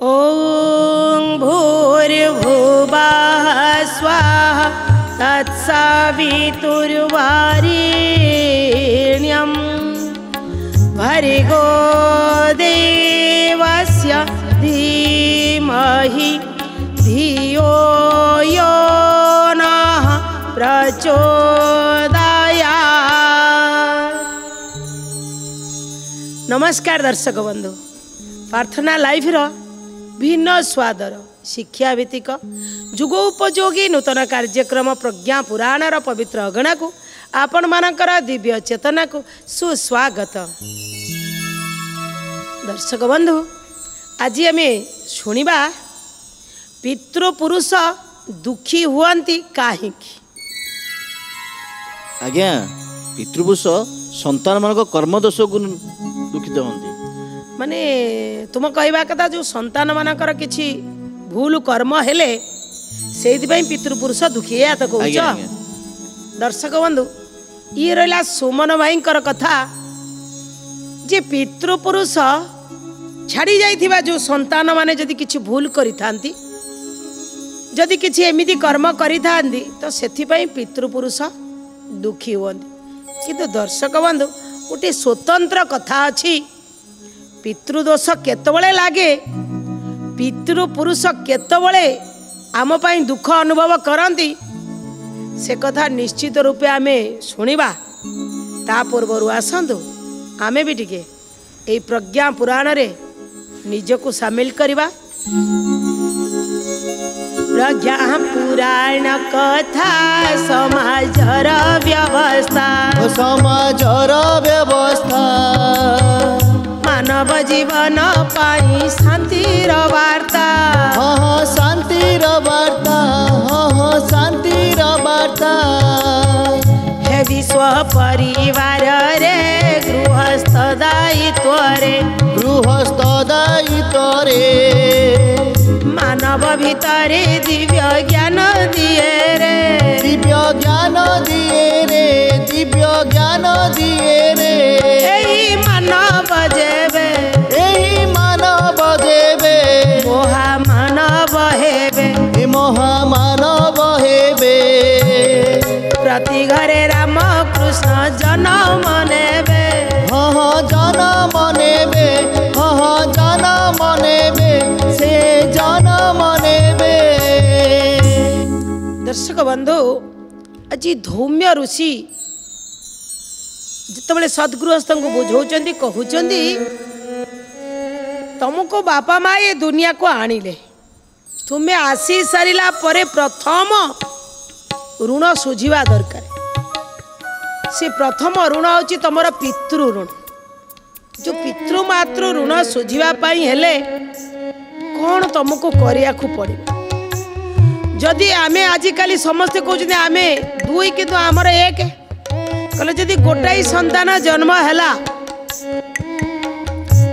ॐ भूर्भुवः स्वाहा तत्सवितुर्वरेण्यं भर्गो देवस्य धीमहि धियो यो नः प्रचोदयात्। नमस्कार दर्शक बंधु, प्रार्थना लाइव रो भिन्न स्वादर शिक्षाभित्तिक जुगोपयोगी नूतन कार्यक्रम प्रज्ञा पुराणर पवित्र अगणा को आपण मानकर दिव्य चेतना को सुस्वागत। दर्शक बंधु, आज आम शुणा पितृपुरुष दुखी हुअन्ति काहे। आज्ञा पितृपुरुष संतान मान कर्म दोष को दुखित होती माने तुम कहवा कथा जो संतान मानकर किछि भूल कर्म हेले से पितृपुरुष दुखी या तो कह। दर्शक बंधु, ये रहा सुमन भाई कथा जे पितृपुरुष छाड़ी जाइथिबा जो संतान माने जदि किछि भूल करिथांती, जदि किछि एमिति कर्म करिथांती तो सेथिपई पितृपुरुष दुखी हुअन्ति। किंतु दर्शक बंधु, गोटे स्वतंत्र कथा अछि। पितृदोष केतबळे लागे, पितृपुरुष केतबळे आम पई दुख अनुभव करंती, से कथा निश्चित रूपे आमे शुणिबा। ता पूर्वरु आसंतु आमे भी टिके ए प्रज्ञा पुराण रे निजको शामिल करिबा। प्रज्ञा पुराण कथा समाजर व्यवस्था, समाजर व्यवस्था मानव जीवन पाई शांतिर वार्ता। शांतिर वार्ता, शांतिर वार्ता हे विश्व परिवार रे गृहस्थ दायित्व रे, गृहस्थ दायित्व रे मानव भितरे दिव्य ज्ञान दिए रे, दिव्य ज्ञान दिए रे, दिव्य ज्ञान दिए रे। एही मानव जेबे, एही मानव जेबे महामानव हेबे, महामानव हेबे। प्रति घरे राम कृष्ण जन्म नेबे, जन्म नेबे, जन्म नेबे, से जन्म नेबे। दर्शक बंधु, आज धौम्य ऋषि जितेबाला सद्गृहस्थ को बुझाऊँ कहते तुमको बापा माँ ये दुनिया को आणिले, तुम्हें आसी सारा परे प्रथम ऋण सुझिवा दरकार। से प्रथम ऋण हूँ तुम पितृ ऋण। जो पितृमातृ ऋण सुझिवाई हेले कौन तुमको करिया पड़े। जदि आमे आजिकल समस्ते कहते आमे दुई किंतु आमर एक कहले जदि गोटाई संतान जन्म हैला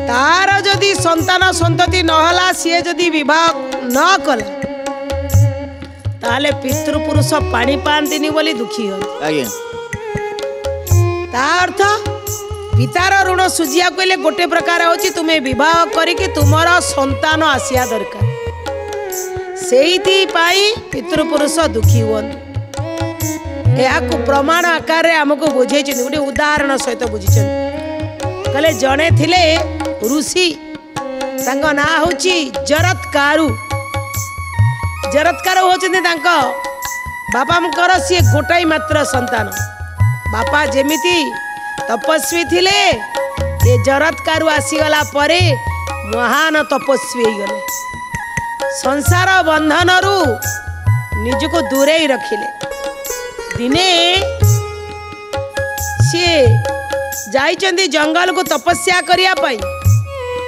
तार जदि संतान संतति नहला सी जदि विवाह न कला ताले पितृपुरुष पानी पांतिनी बोली दुखी हो। ता अर्थ पितार ऋण सुझिया कहले गोटे प्रकार होची तुम्हें विवाह करिके तुमर संतान आसिया दरकार। सेइथि पाई पितृपुरुष दुखी हुअन। को प्रमाण आकार रे हमको बुझे गोटे उदाहरण सहित बुझी कहले जड़े थिले ऋषि तांको ना होची जरत्कारु। जरत्कारु होचंदी तांको बापा मकर सी गोटाई मात्र संतान। बापा जेमिति तपस्वी थिले ये जरत्कारु आसीगला परे महान तपस्वी गले। संसार बंधन रु निजको दूरे रखिले। दिने सी जाइचंदी जंगल को तपस्या करिया पाई।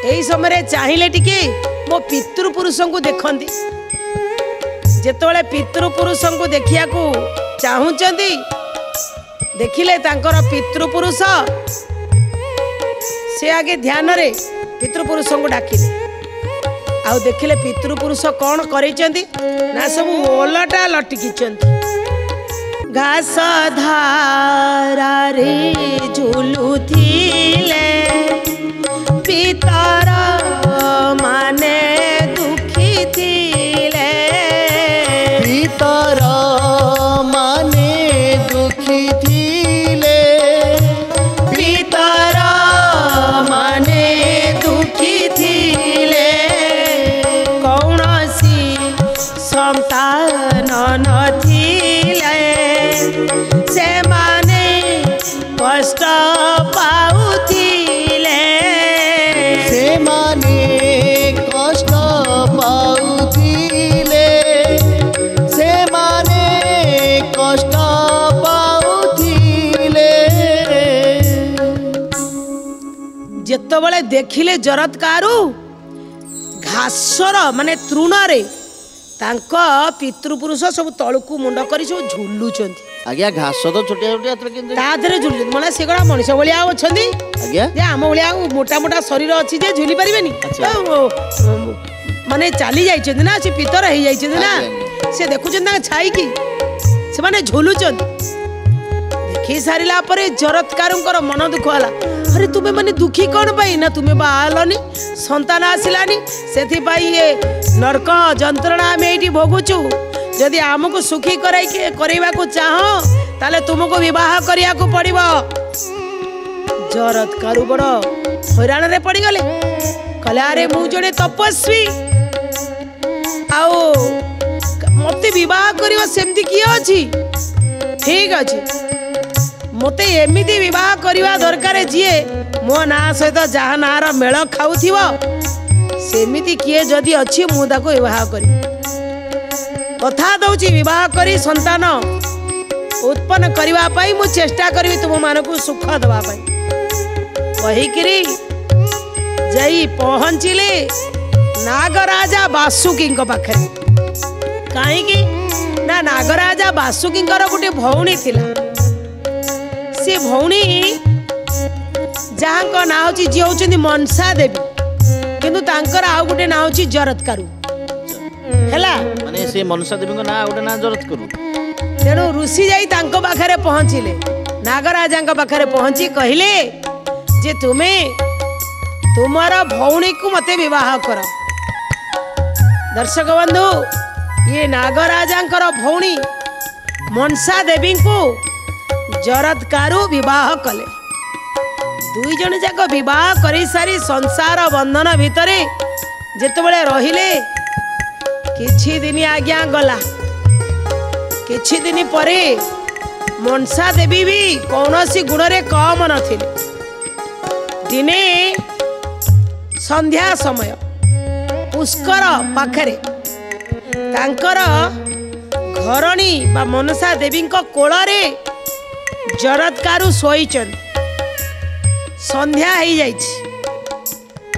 एही समय चाहिए टिके मो पितृपुरुष को देखंती। जेतोले पितृपुरुष को देखिया को चाहुचंदी देखिले तांकर पितृपुरुष से आगे ध्यान रे पितृपुरुष को डाकिले। आउ देखिले पितृपुरुष कौन करिचंदी ना सब ओलटा लटकिचंदी। घास धारा रे झुलुथिले पितर माने दुखी थिले पितर माने दुखी थिले कौनसी संतान नथिले से माने कष्ट पाउथिले से माने कष्ट पाउथिले से माने कष्ट पाउथिले जेतबले देखिले जरत्कारु घासर माने तृणरे तांको पितृपुरुष सब तळकु मुंड करी सब झुलुचंती आज्ञा घास तो छोटिया छोटिया ता धरे झुलुचंती माने से गडा मनुष्य भलिया अछंती आज्ञा जे आम भलिया मोटा मोटा शरीर अछि जे झुली परिबेनी माने चाली जाइछंती ना से पितर हे जाइछंती ना से देखुचंती ना छाई की से माने झुलुचंती देखि सारिला परे जरत्कारंकर मन दुख होला अरे तुमे माने दुखी कोन पाई ना तुमे बाहलनी संतान आसिलानी सेथि पाई ये नरक जंत्रणा में एठी भोगुचु जदि आमको सुखी करैबा को चाहो ताले तुमको विवाह करिया को पड़िबो जरत्कारु बड़ हैरान रे पड़ी गले कहले अरे मु जने तपस्वी आओ मते विवाह करिवा सेमति की अछि ठीक अछि मते एमिति विवाह करिवा दरकार जिए मो ना सहित जहा नार मेल खाउथिबो सेमिति किए जदि अछि मु ताको विवाह करी कथा दउची विवाह करी संतान उत्पन्न करिवा पाई मु चेष्टा करबी तुम मानकु सुख दवा पाई कहि करी जई पहुंचिले नागराजा वासुकी पाखरे काहे की ना नागराजा वासुकी गोटे भौणी थिला से भौणी जहाँ ना हूँ जी हूँ मनसा देवी किंतु तांकर आउ गोटे ना हूँ जरत्कारु हैला माने से मनसा देवी को ना गोटे ना जरत्कारु तेणु ऋषि जाई तांको पाखरे पहुँचिले नागराजा पाखरे पहुँची कहले जे तुमे तुमर भौणी को मते विवाह कर दर्शक बंधु ये नागराजा भौणी मनसा देवी को जरत्कारु विवाह कले दुई जन जाक विवाह करी सारी संसार बंधन भितरे जेतेबेले रहिले किछि दिन आज्ञा गला किछि दिन परे मनसा देवी भी कौनसी गुण रे कम नथिले दिने संध्या समय पुष्कर पाखरे तांकर घरणी बा मनसा देवी कोल रे जरत्कारु शोईचन संध्या हो जाइछि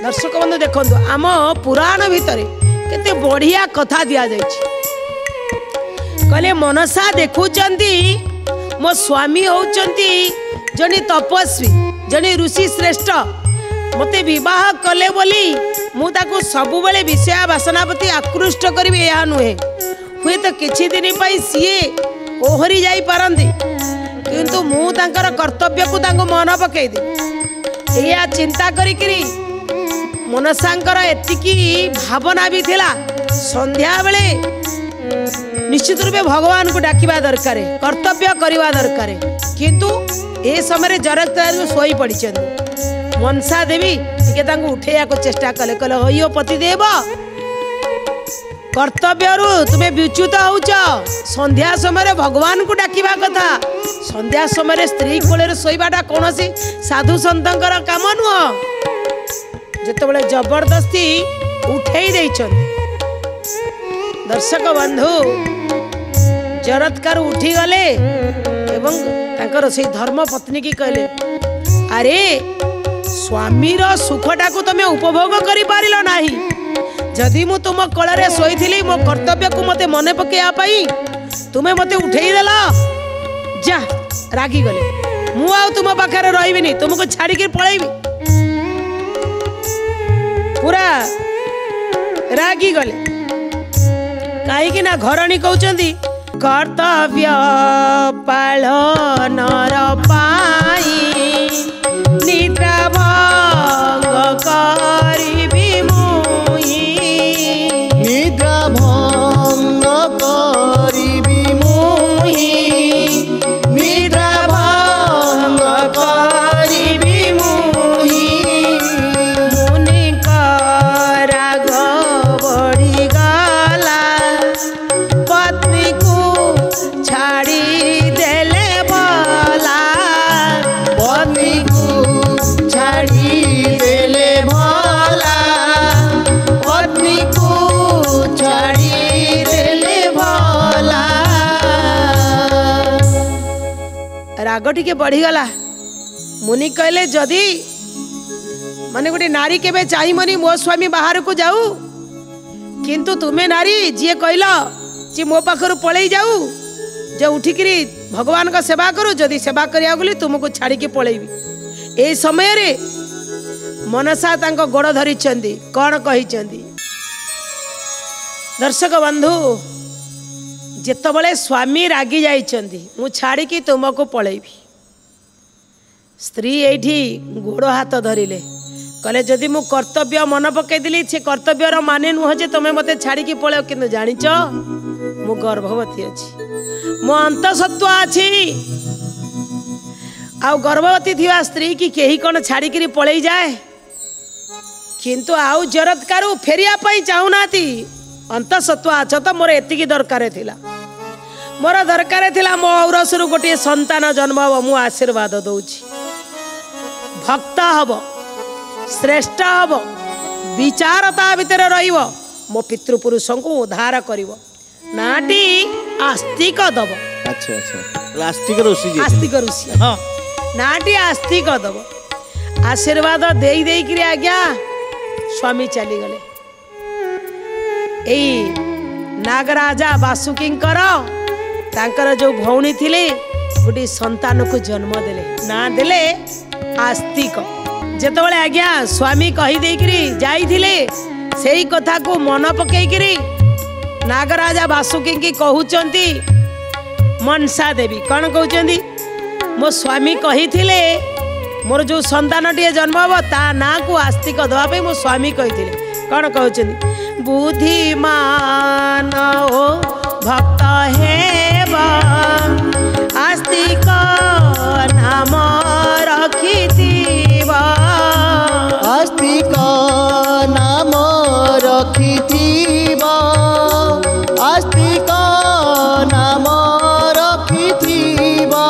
दर्शक बंधु देखंतु आम पुराण भितरे केते बढ़िया कथा दिया जाइछि कहले मनसा देखुचंती मो स्वामी होचंती जने तपस्वी जने ऋषि श्रेष्ठ मते विवाह कले बोली मु ताको सबु बेले विषय वासना प्रति आकृष्ट करबी या नुहे हुए तो किछि दिन पई सीए ओहरी जाई पारंती किंतु मु तांकर कर्तव्य को तांको मन पकई दे एया चिंता करी मनसांकर एतिकी भावना भी थिला संध्या बेले निश्चित रूपे भगवान को डाकिबा दरकार कर्तव्य करवा दरकार किंतु ए समय जरत्कारु सोई पड़िछन मनसा देवी टिके तांको उठेया को चेष्टा कले कले होयो पति देव कर्तव्यरु तुम्हें विच्युत होउच संध्या समय भगवान को डाकिबा कथा संध्या समय स्त्री कोले सोईबाटा कोनोसी साधु संतंकर काम नुह जेतेबेले जबरदस्ती उठेई देइछन दर्शक बंधु जरत्कार उठी गले एवं तांकर से धर्म पत्नी की कहले अरे स्वामीर सुखटा को तमे उपभोग करि पारिलो नाही जदि मु तुम कଳରେ सोईथिली मो कर्तव्य को मते मने पकेया पाई तुमे मते उठेई देला जा रागी गले मु आउ तुम पाखरे रहिबिनी तुमको छाड़ी के पळेबी पूरा रागी गले काहे कि ना घरणी कहउचंदी कर्तव्य पालनर पाई निद्रा भंग करिबी मुई निद्रा भंग करिबी मुई राग टिके बढ़ीगला। मुनि कहले जदि माने गोटे नारी केबे चाहिमनी मो स्वामी बाहर को जाऊ, किंतु तुमे नारी जी कहल जे मो पाखरु पळेई जाऊ, जे उठिकरी भगवान का सेवा करू, जदि सेवा करिया गली तुमको छाड़ी के पळेइबी। ए समय रे मनसा तांको गोड़ धरिचंदी, कौन कहिचंदी? दर्शक बंधु, जेतबळे स्वामी रागी जाइचंदी मु छाड़ी की तुमको पळेइबी, स्त्री एठी गोड़ हाथ धरिले, कहले जदि मु कर्तव्य मन पकेदिली से कर्तव्यर माने नुह जे तुमे मते छाड़ी की पळेओ, किंतु जानिच मु गर्भवती अछि, मो अंतसत्व अछि। आउ गर्भवती थिवा स्त्री की केही कोन छाड़ी करी पळेई जाए, किंतु आउ जरतकारु फेरिया पई चाहुनाती। अंतसत्व आछ तो मोर एतिकी दरकार थिला, मोर दरकार थिला मो औरसरु गोटे संतान जन्म हो, मु आशीर्वाद दउछि। भक्त हब, श्रेष्ठ हब, विचारता भितर रहिब, मो पितृपुरुषों को उद्धार करिवो, नाटी आस्तिक दब। अच्छा अच्छा, आस्तिक ऋषि जी, आस्तिक ऋषि, हाँ नाटी आस्तिक दब। आशीर्वाद देई देई करी आज्ञा स्वामी चली गले। एई नागराजा वासुकींकर तांकर जो भौणी थिले गोटे संतान को जन्म देले, ना देले आस्तिक। जेतबळे आज्ञा स्वामी कहि देई करी जाइथिले सेही कथा को मन पकेई करी नागराजा वासुकी की कहउचंती मनसा देवी, कौन कहउचंती? मो स्वामी कही थिले मोर जो संतान टिए जन्म हो ता ना को आस्तिक दवा पे मो स्वामी कही थिले, कौन कहउचंती? बुद्धिमान ओ भक्त हेबा आस्तिक नाम रखिथिबा, आस्तिक नाम रखिथिबा, आस्तिक नाम रखिथिबा।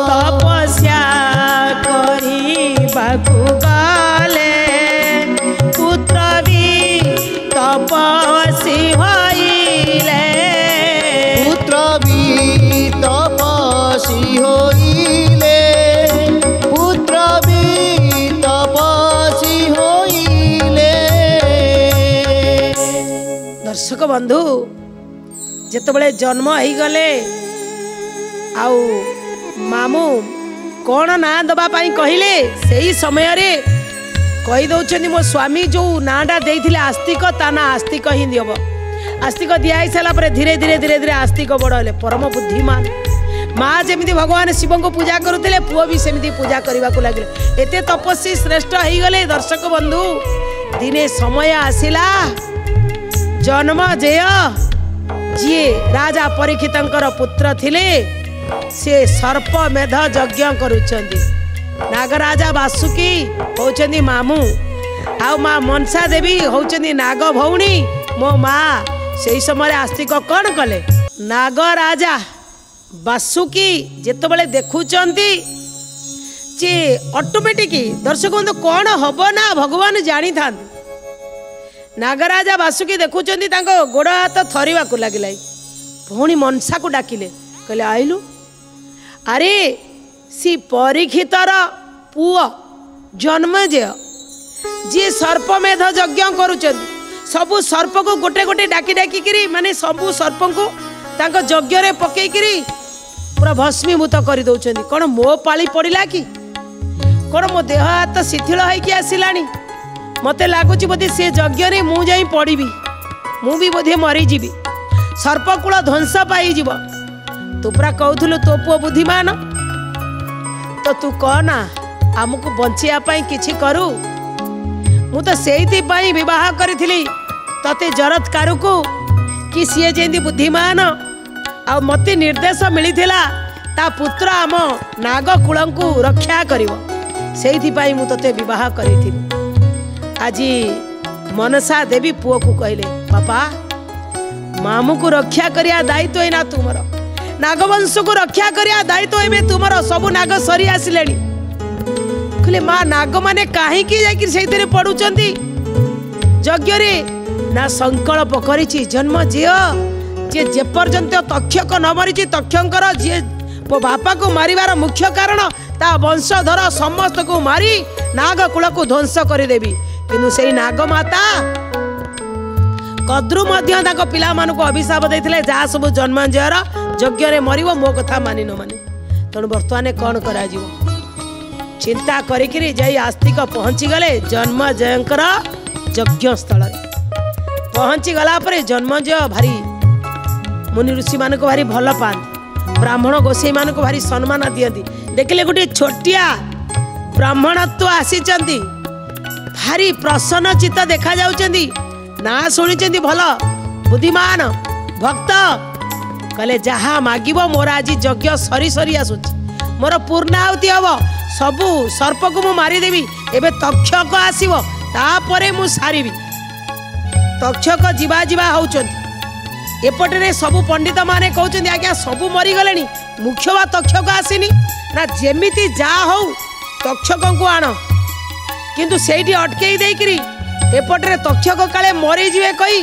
तपस्या करिबाकु गले पुत्र भी तपसी होइले, पुत्र भी तपसी होइले, पुत्र भी तपसी होइले। दर्शक बंधु, जेतबळे जन्म ही गले आउ मामू कौन ना दबा पाई कहिले, सेही समय रे कही दउछन्ती मो स्वामी जो नाडा देइथिले आस्तिक ता ना आस्तिक ही दियब। आस्तिक दियाई साला पर धीरे धीरे धीरे धीरे आस्तिक बड़ले, परम बुद्धिमान। माँ जेमिति भगवान शिव को पूजा करुले, पुओ भी सेमिति पूजा करने को लगे, एते तपस्वी श्रेष्ठ हो गले। दर्शक बंधु, दिने समय आसिला जन्म जेय जी राजा परीक्षितंकर पुत्र थिले, से सर्प मेध यज्ञ करुचंदी। नागराजा वासुकी होचंदी मामू, आ माँ मनसा देवी होचंदी नाग भौणी मो माँ। से समय आस्तिक कौन कले? नागराजा वासुकी जेतबळे देखुचंती जे ऑटोमेटिक दर्शक बंधु कौन हब ना भगवान जानी था। नागराजा वासुकी देखुचंती तांको गोड़ हाथ थरिवा को लागिलाई। भौणी मनसा को डाकिले, कहले आइलु। अरे सी परीक्षितर पुओ जन्मजय जी सर्पमेध यज्ञ करुचंती, सबु सर्प को गोटे गोटे डाकी डाकी करी माने सबु सर्प को तांको यज्ञ रे पकई करी पूरा भस्मीभूत कर दउचंती। कौन मो पाली पड़िला कि कौन मो देह हाथ शिथिल होइकी आसिलानी? मते लागुची बोधे से यज्ञ रे मु जाई पड़िबी, मु भी बोधे मरी जीवी, सर्पकूल ध्वंस पाई जीव। तू पूरा कहूलु तो पुओ बुद्धिमान, तो तू कहना आमको बंचिया पाई किछि करू। मु तो सेइथि पाई विवाह करिथिली तते जरतकारु को कि सीए जेंदी बुद्धिमान आ मते निर्देश मिलिथिला ता पुत्र आम नागकुल को रक्षा करिवो, सेइथि पाई मु तते विवाह करिथिली। आजी मनसा देवी पुओ को कहले, पापा मामू को रक्षा करिया दायित्व है ना तुमर, नागवंश को रक्षा करिया दायित्व है तुमर। सबु नाग सरी आसिलेनी। कहले माँ नाग माने काहे की जाई कि सेइतरे पडुचंती यज्ञ रे? ना संकल्प करिछि जन्म जियो जे पर्यंत तक्षक न मरिछि तक्षंकर जे मो बापा को मारिबार मुख्य कारण ता वंशधर समस्त को मारी नाग कुल को ध्वंस करदेवी किंतु से नाग माता कद्रु मध्य ताको पिला मान को अभिशाप देथिले जा सब जन्मांजयर यज्ञ रे मरिवो मो कथा मानि न माने तेणु बर्तमान कौन करा जीवो चिंता करिकिरी जाई आस्तिक पहुंची गले जन्मजयंकर यज्ञ स्थल पहुंची गला पर जन्मजय भारी मुनि ऋषि मान को भारी भल पाती ब्राह्मण गोसाई मान को भारी सम्मान दियंती देखिले गोटे छोटिया ब्राह्मणत्व आसीचंती भारी प्रसन्न चित्त देखा जाउचंती ना शुणी भल बुद्धिमान भक्त कहले जहा मागिब मोर आज यज्ञ सरी सरी आसुची मोर पूर्णाहुति हम सबू सर्प को मु मारिदेवी एबे तक्षक आसीबो तापरे मु सारिबी तक्षक जीवा जीवा होउचंती एपटे सबू पंडित माने कहउचंती आज्ञा सबू मरी गलेनी मुख्य बा तक्षक आसीनी ना जेमिति जा हो तक्षक को आण किंतु सेठी अटकई देकरी एपटे तक्षक काले मरी जीवे कही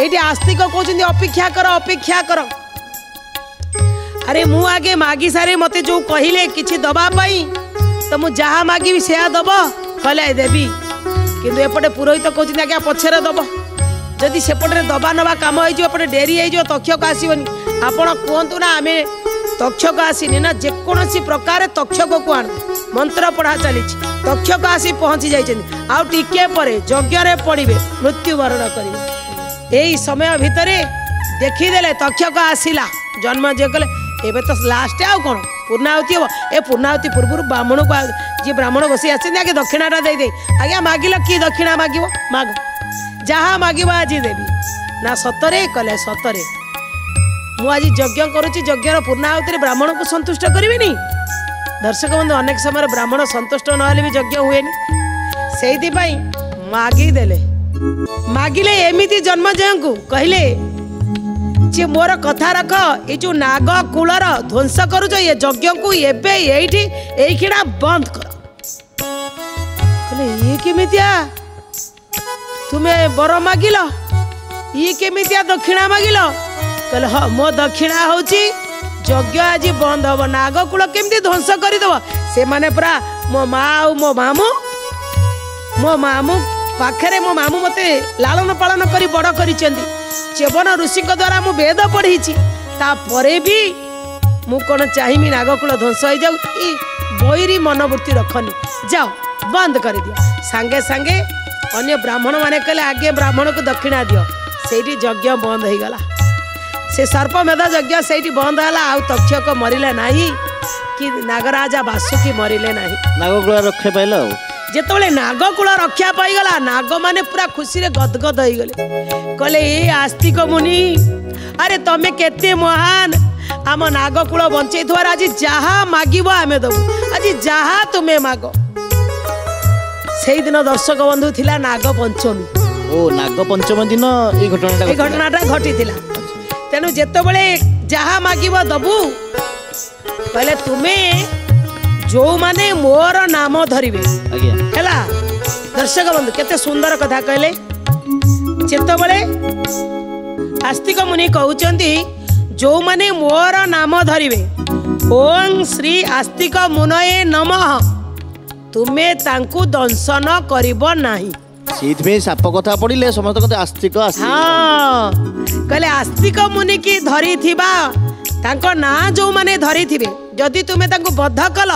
एठी आस्तिक कहउचंती अपेक्षा कर अरे मु आगे मागी सारे मते जो कहिले किछि दबा पाई तो मु जहा मागी से दब कहले देवी किंतु एपटे पुरोहित कहउचंती आज्ञा पछरे दब जदि सेपटे दबा नबा काम होपटे डेरी हो तक्षक आसबनी आपण कहतु ना आम तक्षक आसीनी ना जेकोसी प्रकार तक्षक को आण मंत्र पढ़ा चली तक्षक आसी पहुँची जाइए आउ टिके परे यज्ञ पड़े मृत्युवरण करेंगे यही समय भितर देखीदे तक्षक आसला जन्म जे कले एबे तो लास्ट आउ कौन पूर्णाहुति हम ए पूर्णाहुति पूर्व ब्राह्मण को जी ब्राह्मण बसी आसे आगे दक्षिणाटा दे आज्ञा मागिल कि दक्षिणा मागिब माग जहाँ मागिब आज देवी ना सतरे कले सतरे मु आज यज्ञ करुच्ची यज्ञर पूर्णाहुति ब्राह्मण को संतुष्ट करेनि दर्शक बंधु अनेक समय ब्राह्मण संतुष्ट नहले भी यज्ञ हुए से मागिदेले मागिले एमिति जन्मजय को कहले जे मोर कथा रख ये जो नाग कूलर ध्वंस करुच ये यज्ञ को एबे एखिना बंद कर कहले ये केमितिया तुम्हें बर मागिल ये केमितिया दक्षिणा मागिल कहले हाँ मो दक्षिणा होची यज्ञ आज बंद हम नागकूल केमती ध्वंस करदेव से माने पूरा मो माँ मो मामू पाखे मो मामू मते लालन पालन करी बड़ करी चेवन ऋषि द्वारा मु वेद पढ़ी तापरे भी मु कौन चाहिए नागकूल ध्वंस हो जाऊ बैरी मनोवृत्ति रखनी जाओ बंद कर दियो सांगे सांगे अन्य ब्राह्मण माने कहले आगे ब्राह्मण को दक्षिणा दियो सेठी यज्ञ बंद हो गला से सर्पमेध यज्ञ से बंद है आउ तक्षक मरिले नाही कि नागराजा बासुकी मरिले नाही नागकूल रक्षा पाइल जेतबले नागकूल रक्षा पाईगला नाग माने पूरा खुशी रे गदगद हो गले कहले ए आस्तिक मुनि अरे तमे केते महान आम नागकूल बंचै थवार आज जहा मागिबो आमे दबु आज जहा तुमे मागो सेई दिन दर्शक बंधु थिला नाग पंचमी ओ नाग पंचमी दिन ए घटनाटा घटिथिला तेणु जेतबले जहा मागिबो दबु कहले तुमे जो माने मोर नाम धरिबे हैला दर्शक बंधु केते सुंदर कथा कहले जेतबले आस्तिक मुनि कहउचंती जो माने मोर नाम धरिबे ओं श्री आस्तिक मुनये नमः तुमे तांकु दंशन करिबो नाही सीधे साप कथा पड़िले समस्त कथा आस्तिक हाँ कहले आस्तिक मुनि की धरी थिबा तांको ना जो माने धरी थिबे जदि तुमे तांको बद्ध कल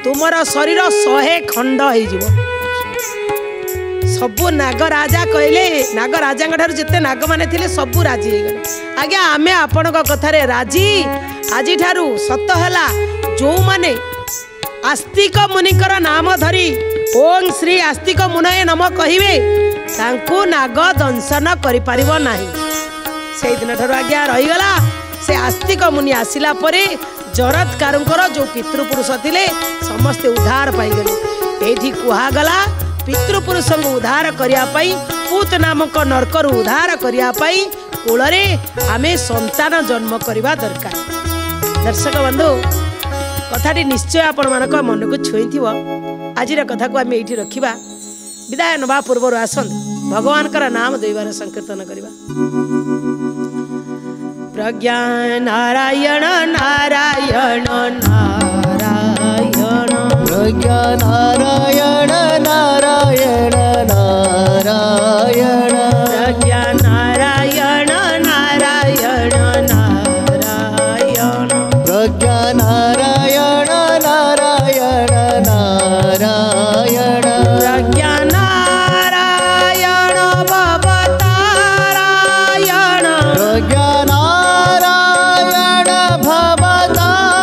तुमर शरीर 100 खंड हो जिवो सबु नागराजा कहले नागराजा ठार जिते नाग माने थिले सबु राजी हो गले आज्ञा आमे आपणक कथारे राजी आज ठारू सत हैला जो माने आस्तिक मुनिकर नाम धरी ओं श्री आस्तिक मुनये नम कहिबे तांकु नाग दंशन करि परिबो नाही से दिन ठार आज्ञा रही गला से आस्तिक मुनि आसिला परे जरत्कारंकर जो पितृपुरुष थिले समस्ते उद्धार पाई गले एठी कुहा गला पितृपुरुष को उद्धार करिया पई पूत नामक नरकर उद्धार करिया पई कूलरे आमे संतान जन्म करबा दरकार दर्शक बंधु कथाटी निश्चय आपण मानक मन को छुईथिबो आजिर कथा को आमे एठी रखिबा विदाय नबा पूर्व आसंत भगवान कर नाम दैवार संकीर्तन करिबा प्रज्ञा नारायण नारायण प्रज्ञा नारायण नारायण नारायण प्रज्ञा नारायण नारायण नारायण प्रज्ञा नारायण नारायण नारायण प्रज्ञा नारायण भवतारायण प्रज्ञा नारायण भवतारायण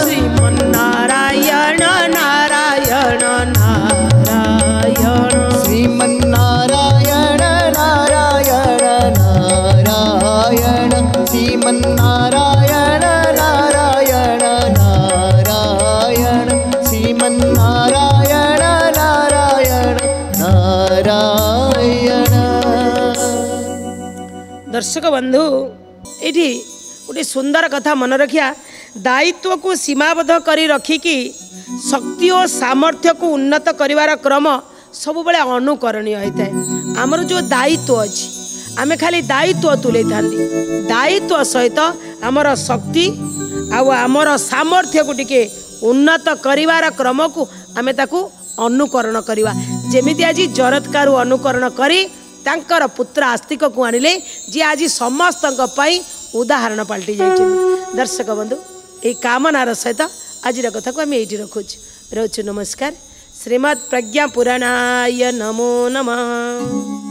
श्रीमन्नारायण नारायण नारायण श्रीमन्नारायण नारायण नारायण श्रीमन्नारायण नारायण नारायण श्रीमन्नारायण नारायण नारायण। दर्शक बंधु ये गोटे सुंदर कथा मन रखिया दायित्व को सीमाबद्ध करी रखिकी शक्ति और सामर्थ्य को उन्नत करिवार क्रम सब बड़े अनुकरणीय होता है। आमर जो दायित्व अच्छी आमे खाली दायित्व तुले थांदी दायित्व सहित आमर शक्ति आमर सामर्थ्य को टिके उन्नत करिवार क्रम को आमे ताकू अनुकरण करिवा जेमिति आज जरत्कारु अनुकरण करी तांकर पुत्र आस्तिक को आनिले जी आज समस्त उदाहरण पलटि जाइछन। दर्शक बंधु ये कामनार सहित आज कथा को आम ये रखुच नमस्कार। श्रीमद् प्रज्ञा पुराणाय नमो नमः।